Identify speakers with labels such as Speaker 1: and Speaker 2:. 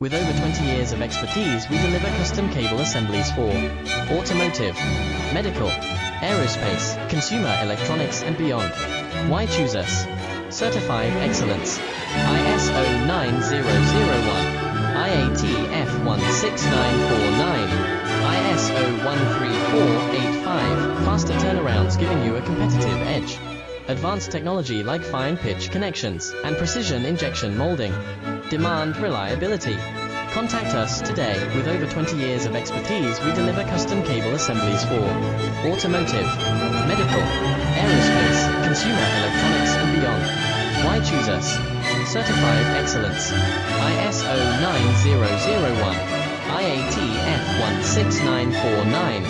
Speaker 1: With over 20 years of expertise, we deliver custom cable assemblies for automotive, medical, aerospace, consumer electronics and beyond. Why choose us? Certified excellence. ISO 9001, IATF 16949, ISO 13485, faster turnarounds giving you a competitive edge. Advanced technology like fine pitch connections and precision injection molding. Demand reliability. Contact us today. With over 20 years of expertise, we deliver custom cable assemblies for automotive, medical, aerospace, consumer electronics and beyond. Why choose us? Certified excellence. ISO 9001, IATF 16949.